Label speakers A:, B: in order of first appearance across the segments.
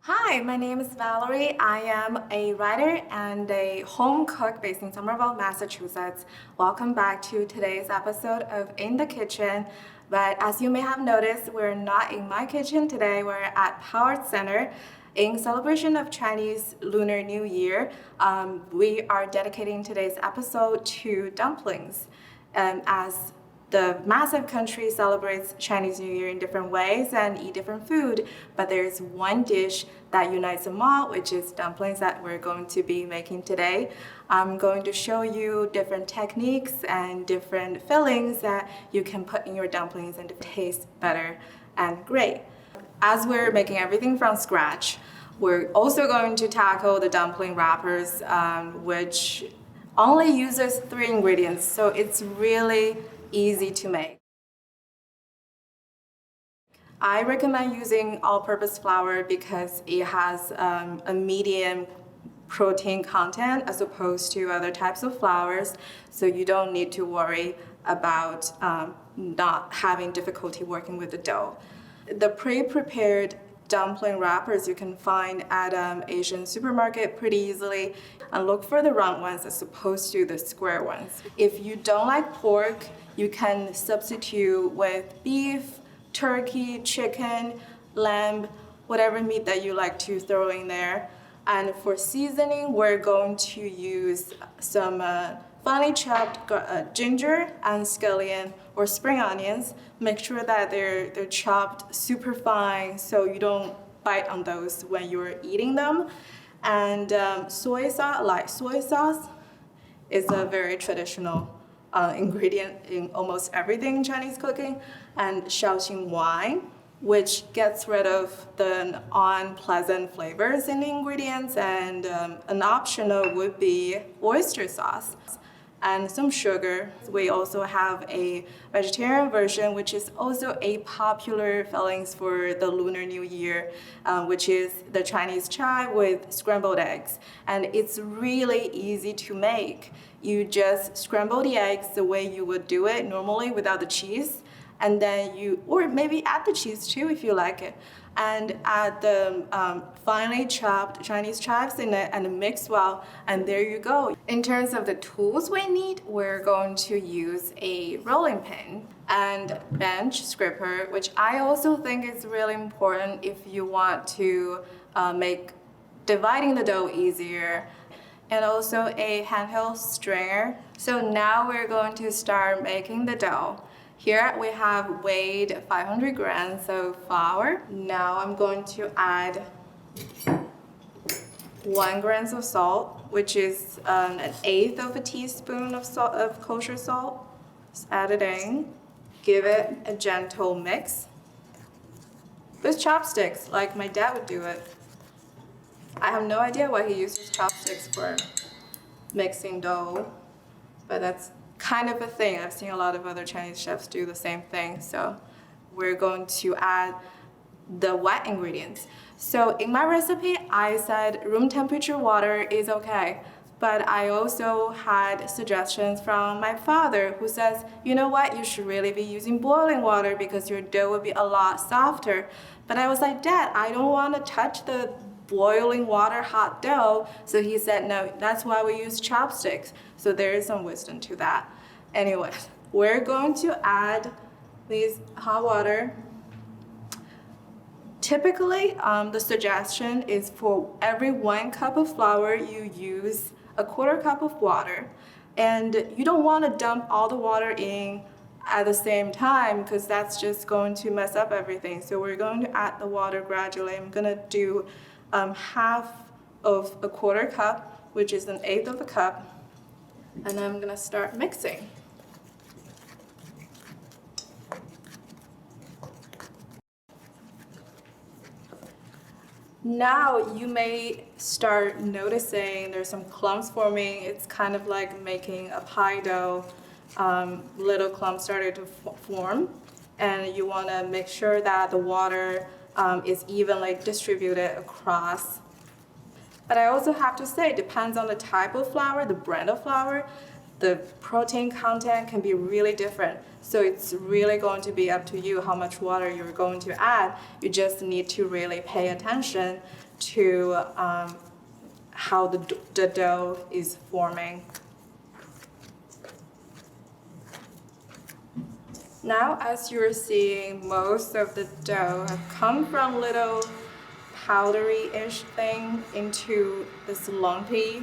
A: Hi, my name is Valerie. I am a writer and a home cook based in Somerville, Massachusetts. Welcome back to today's episode of In the Kitchen. But as you may have noticed, we're not in my kitchen today. We're at Pao Arts Center. In celebration of Chinese Lunar New Year, we are dedicating today's episode to dumplings. As the massive country celebrates Chinese New Year in different ways and eat different food, but there's one dish that unites them all, which is dumplings that we're going to be making today. I'm going to show you different techniques and different fillings that you can put in your dumplings and taste better and great. As we're making everything from scratch, we're also going to tackle the dumpling wrappers, which only uses 3 ingredients, so it's really easy to make. I recommend using all-purpose flour because it has a medium protein content as opposed to other types of flours, so you don't need to worry about not having difficulty working with the dough. The pre-prepared dumpling wrappers you can find at Asian supermarket pretty easily, and look for the round ones as opposed to the square ones. If you don't like pork, you can substitute with beef, turkey, chicken, lamb, whatever meat that you like to throw in there. And for seasoning, we're going to use some finely chopped ginger and scallion or spring onions. Make sure that they're chopped super fine so you don't bite on those when you're eating them. And soy sauce is a very traditional ingredient in almost everything in Chinese cooking, and Shaoxing wine, which gets rid of the unpleasant flavors in the ingredients, and an optional would be oyster sauce and some sugar. We also have a vegetarian version, which is also a popular fillings for the Lunar New Year, which is the Chinese chive with scrambled eggs. And it's really easy to make. You just scramble the eggs the way you would do it normally without the cheese, and then or maybe add the cheese too if you like it, and add the finely chopped Chinese chives in it and mix well, and there you go. In terms of the tools we need, we're going to use a rolling pin and bench scraper, which I also think is really important if you want to make dividing the dough easier, and also a handheld strainer. So now we're going to start making the dough. Here we have weighed 500 grams of flour. Now I'm going to add 1 gram of salt, which is an 1/8 of a teaspoon of salt, of kosher salt. Just add it in. Give it a gentle mix with chopsticks, like my dad would do it. I have no idea why he uses chopsticks for mixing dough, but that's kind of a thing. I've seen a lot of other Chinese chefs do the same thing. So we're going to add the wet ingredients. So in my recipe, I said room temperature water is okay, but I also had suggestions from my father who says, you know what, you should really be using boiling water because your dough will be a lot softer. But I was like, Dad, I don't want to touch the boiling water hot dough. So he said, no, that's why we use chopsticks. So there is some wisdom to that. Anyway, we're going to add these hot water. Typically, the suggestion is for every 1 cup of flour, you use a 1/4 cup of water. And you don't want to dump all the water in at the same time because that's just going to mess up everything. So we're going to add the water gradually. I'm going to do half of a 1/4 cup, which is an 1/8 of a cup, and I'm going to start mixing. Now you may start noticing there's some clumps forming. It's kind of like making a pie dough. Little clumps started to form, and you want to make sure that the water is evenly distributed across. But I also have to say, it depends on the type of flour, the brand of flour. the protein content can be really different. So it's really going to be up to you how much water you're going to add. You just need to really pay attention to how the dough is forming. Now, as you're seeing, most of the dough have come from little powdery-ish thing into this lumpy,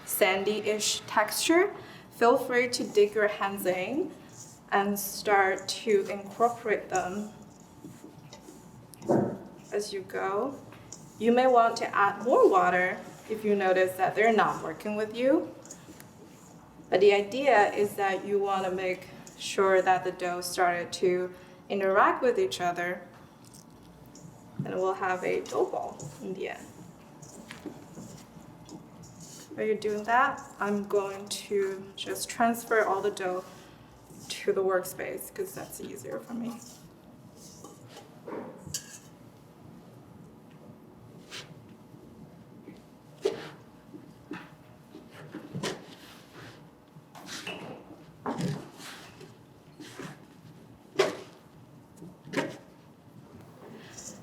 A: sandy-ish texture. Feel free to dig your hands in and start to incorporate them as you go. You may want to add more water if you notice that they're not working with you. But the idea is that you want to make sure that the dough started to interact with each other, and we'll have a dough ball in the end. While you're doing that, I'm going to just transfer all the dough to the workspace because that's easier for me.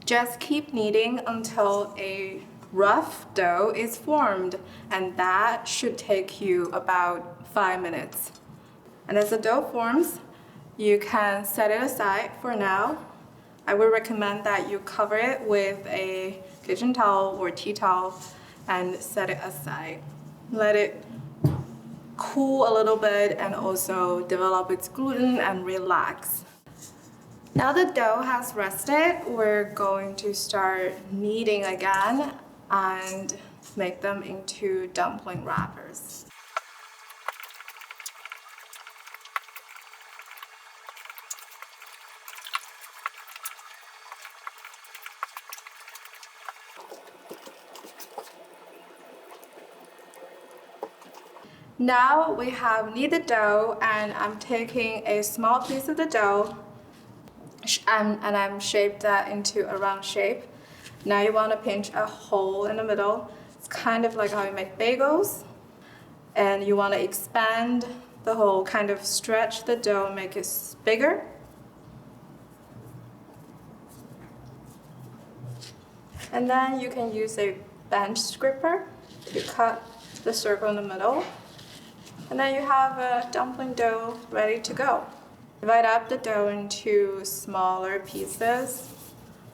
A: Just keep kneading until a rough dough is formed, and that should take you about 5 minutes. And as the dough forms, you can set it aside for now. I would recommend that you cover it with a kitchen towel or tea towel and set it aside. Let it cool a little bit and also develop its gluten and relax. Now the dough has rested, we're going to start kneading again and make them into dumpling wrappers. Now we have kneaded dough, and I'm taking a small piece of the dough and I'm shaped that into a round shape. Now you want to pinch a hole in the middle. It's kind of like how you make bagels. And you want to expand the hole, kind of stretch the dough and make it bigger. And then you can use a bench scraper to cut the circle in the middle. And then you have a dumpling dough ready to go. Divide up the dough into smaller pieces,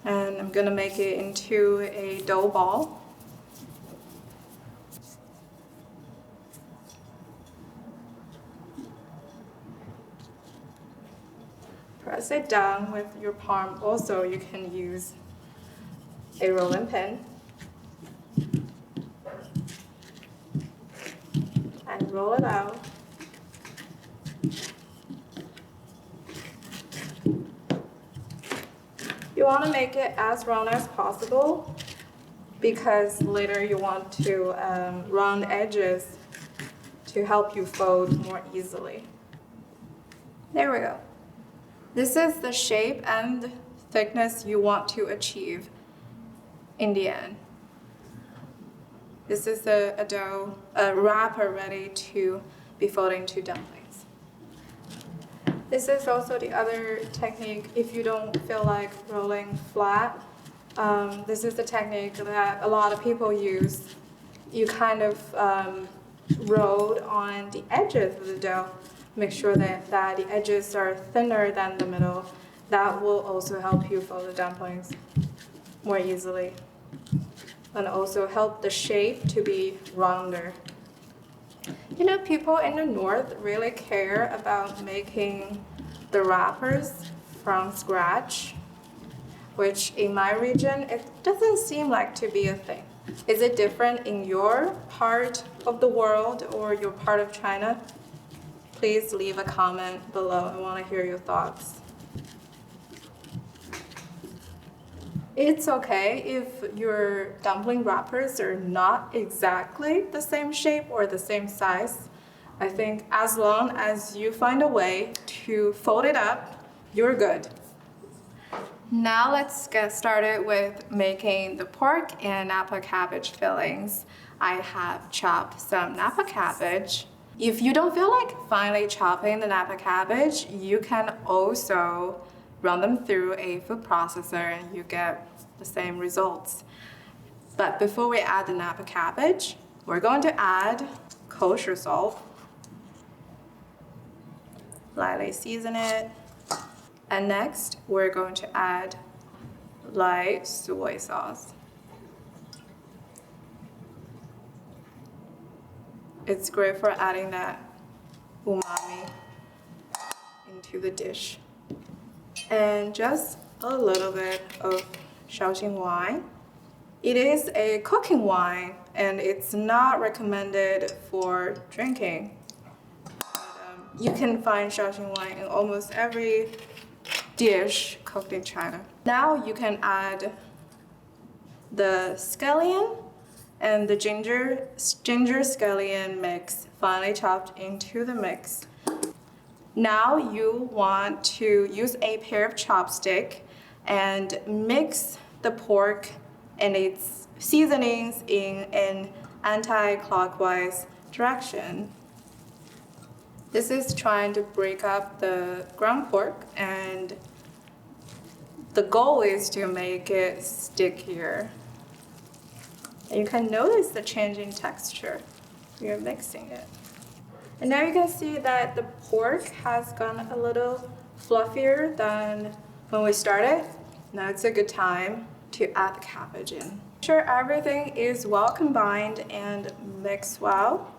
A: and I'm gonna make it into a dough ball. Press it down with your palm. Also, you can use a rolling pin and roll it out. You want to make it as round as possible because later you want to round edges to help you fold more easily. There we go. This is the shape and thickness you want to achieve in the end. This is a wrapper ready to be folded into dumplings. This is also the other technique if you don't feel like rolling flat. This is the technique that a lot of people use. You kind of roll on the edges of the dough. Make sure that the edges are thinner than the middle. That will also help you fold the dumplings more easily. And also help the shape to be rounder. You know, people in the north really care about making the wrappers from scratch, which in my region, it doesn't seem like to be a thing. Is it different in your part of the world or your part of China? Please leave a comment below. I want to hear your thoughts. It's okay if your dumpling wrappers are not exactly the same shape or the same size. I think as long as you find a way to fold it up, you're good. Now let's get started with making the pork and napa cabbage fillings. I have chopped some Napa cabbage. If you don't feel like finely chopping the Napa cabbage, you can also run them through a food processor and you get the same results. But before we add the Napa cabbage, we're going to add kosher salt. Lightly season it. And next, we're going to add light soy sauce. It's great for adding that umami into the dish. And just a little bit of Shaoxing wine. It is a cooking wine and it's not recommended for drinking. But, you can find Shaoxing wine in almost every dish cooked in China. Now you can add the scallion and the ginger scallion mix finely chopped into the mix. Now you want to use a pair of chopsticks and mix the pork and its seasonings in an anti-clockwise direction. This is trying to break up the ground pork, and the goal is to make it stickier. And you can notice the changing texture. You're mixing it. And now you can see that the pork has gone a little fluffier than when we started. Now it's a good time to add the cabbage in. Make sure everything is well combined and mixed well.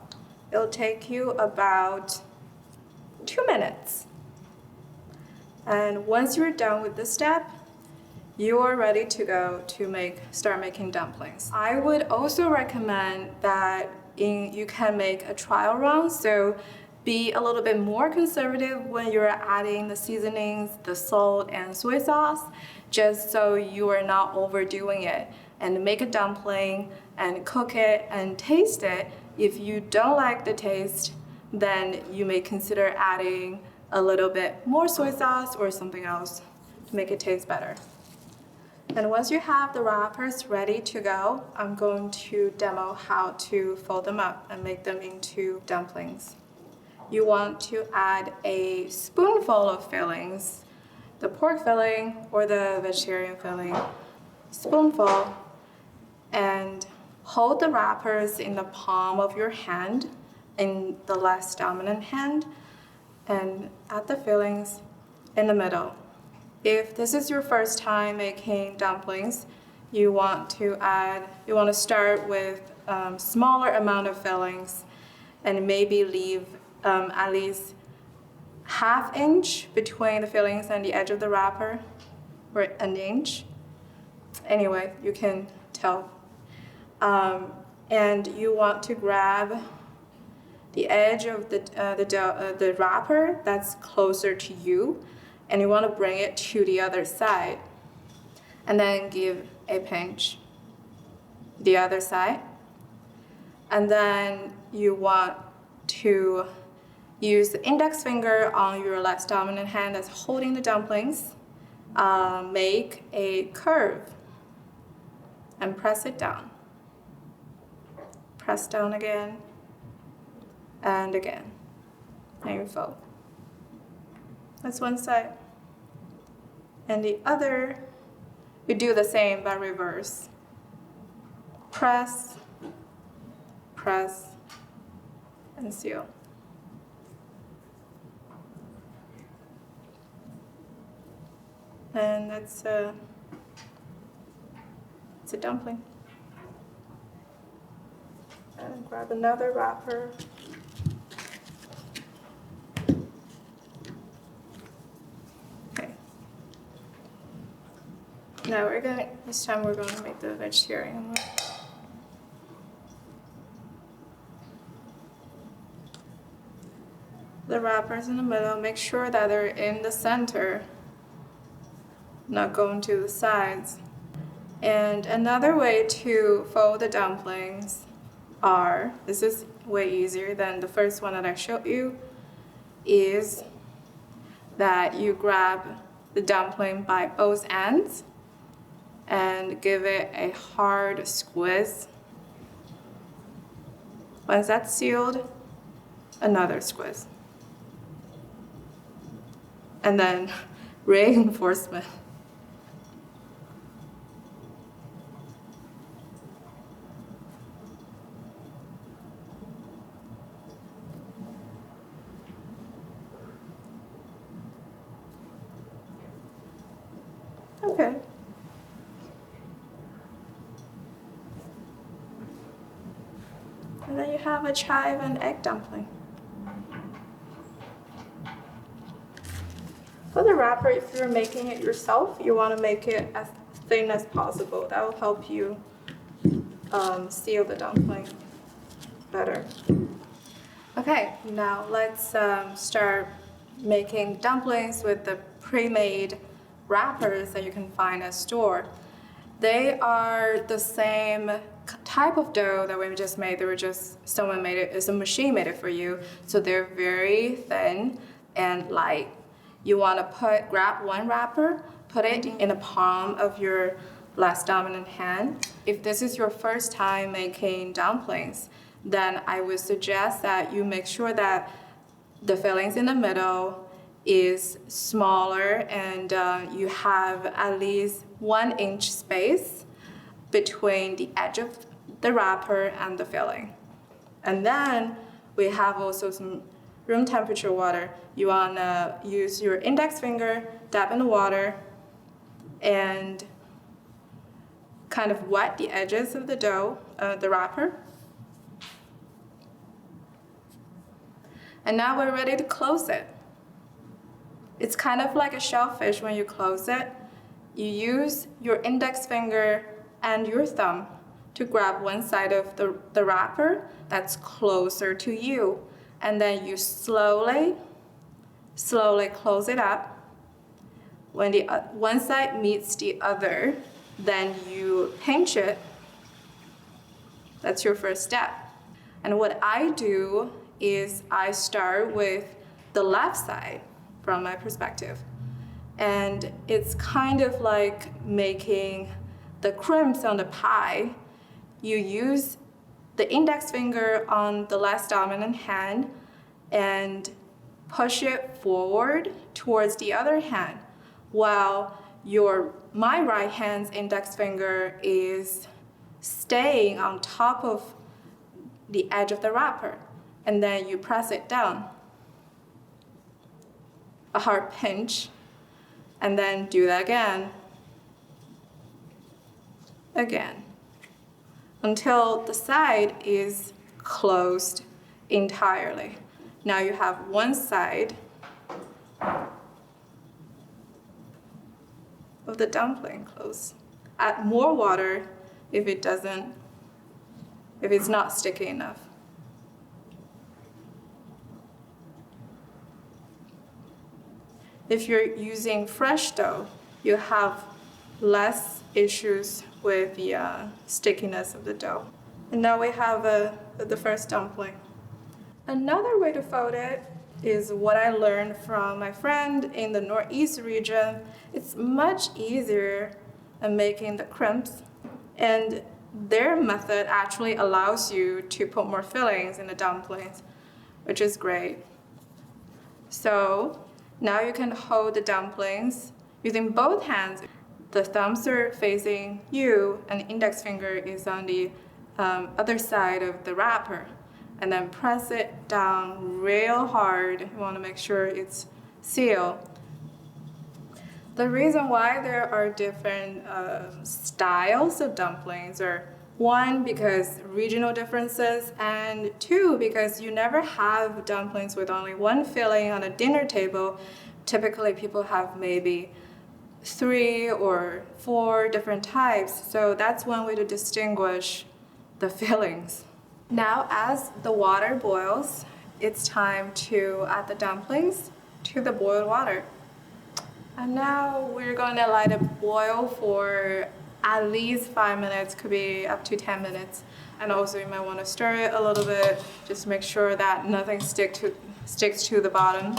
A: It'll take you about 2 minutes. And once you're done with this step, you are ready to go to start making dumplings. I would also recommend that you can make a trial run, so be a little bit more conservative when you're adding the seasonings, the salt and soy sauce, just so you are not overdoing it. And make a dumpling and cook it and taste it. If you don't like the taste, then you may consider adding a little bit more soy sauce or something else to make it taste better. And once you have the wrappers ready to go, I'm going to demo how to fold them up and make them into dumplings. You want to add a spoonful of fillings, the pork filling or the vegetarian filling, spoonful, and hold the wrappers in the palm of your hand, in the less dominant hand, and add the fillings in the middle. If this is your first time making dumplings, you want to start with smaller amount of fillings and maybe leave at least ½ inch between the fillings and the edge of the wrapper, or an inch. Anyway, you can tell. And you want to grab the edge of the wrapper that's closer to you, and you want to bring it to the other side, and then give a pinch the other side. And then you want to use the index finger on your less dominant hand that's holding the dumplings, make a curve and press it down. Press down again and again, and you fold. That's one side. And the other, you do the same but reverse. Press, press, and seal. And it's a dumpling. And grab another wrapper. Okay. Now this time we're going to make the vegetarian one. The wrappers in the middle, make sure that they're in the center, not going to the sides. And another way to fold the dumplings this is way easier than the first one that I showed you, is that you grab the dumpling by both ends and give it a hard squeeze. Once that's sealed, another squeeze. And then reinforcement. Okay. And then you have a chive and egg dumpling. For the wrapper, if you're making it yourself, you want to make it as thin as possible. That will help you seal the dumpling better. Okay, now let's start making dumplings with the pre-made wrappers that you can find at store. They are the same type of dough that we just made. They were just, someone made it, it's a machine made it for you. So they're very thin and light. You want to grab one wrapper, put it in the palm of your less dominant hand. If this is your first time making dumplings, then I would suggest that you make sure that the fillings in the middle is smaller and you have at least 1 inch space between the edge of the wrapper and the filling. And then we have also some room temperature water. You want to use your index finger, dab in the water, and kind of wet the edges of the dough, the wrapper. And now we're ready to close it. It's kind of like a shellfish when you close it. You use your index finger and your thumb to grab one side of the wrapper that's closer to you. And then you slowly close it up. When the one side meets the other, then you pinch it. That's your first step. And what I do is I start with the left side from my perspective. And it's kind of like making the crimps on the pie. You use the index finger on the less dominant hand and push it forward towards the other hand, while my right hand's index finger is staying on top of the edge of the wrapper. And then you press it down. A hard pinch, and then do that again, until the side is closed entirely. Now you have one side of the dumpling closed. Add more water if it's not sticky enough. If you're using fresh dough, you have less issues with the stickiness of the dough. And now we have the first dumpling. Another way to fold it is what I learned from my friend in the Northeast region. It's much easier than making the crimps, and their method actually allows you to put more fillings in the dumplings, which is great. So now you can hold the dumplings using both hands. The thumbs are facing you and the index finger is on the other side of the wrapper. And then press it down real hard. You want to make sure it's sealed. The reason why there are different styles of dumplings are, one, because regional differences, and two, because you never have dumplings with only one filling on a dinner table. Typically, people have maybe 3 or 4 different types. So that's one way to distinguish the fillings. Now, as the water boils, it's time to add the dumplings to the boiled water. And now we're going to let it boil for at least 5 minutes, could be up to 10 minutes. And also you might want to stir it a little bit, just make sure that nothing sticks to the bottom.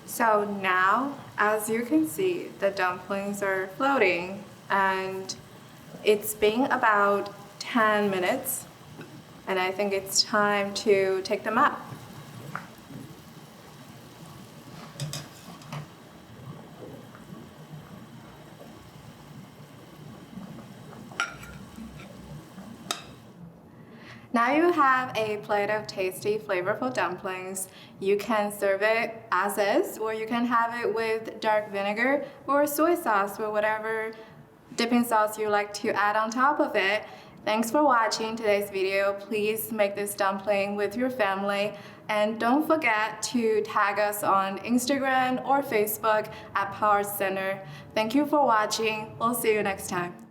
A: So now, as you can see, the dumplings are floating, and it's been about 10 minutes, and I think it's time to take them out. Now you have a plate of tasty, flavorful dumplings. You can serve it as is, or you can have it with dark vinegar or soy sauce or whatever dipping sauce you like to add on top of it. Thanks for watching today's video. Please make this dumpling with your family, and don't forget to tag us on Instagram or Facebook at Pao Arts Center. Thank you for watching. We'll see you next time.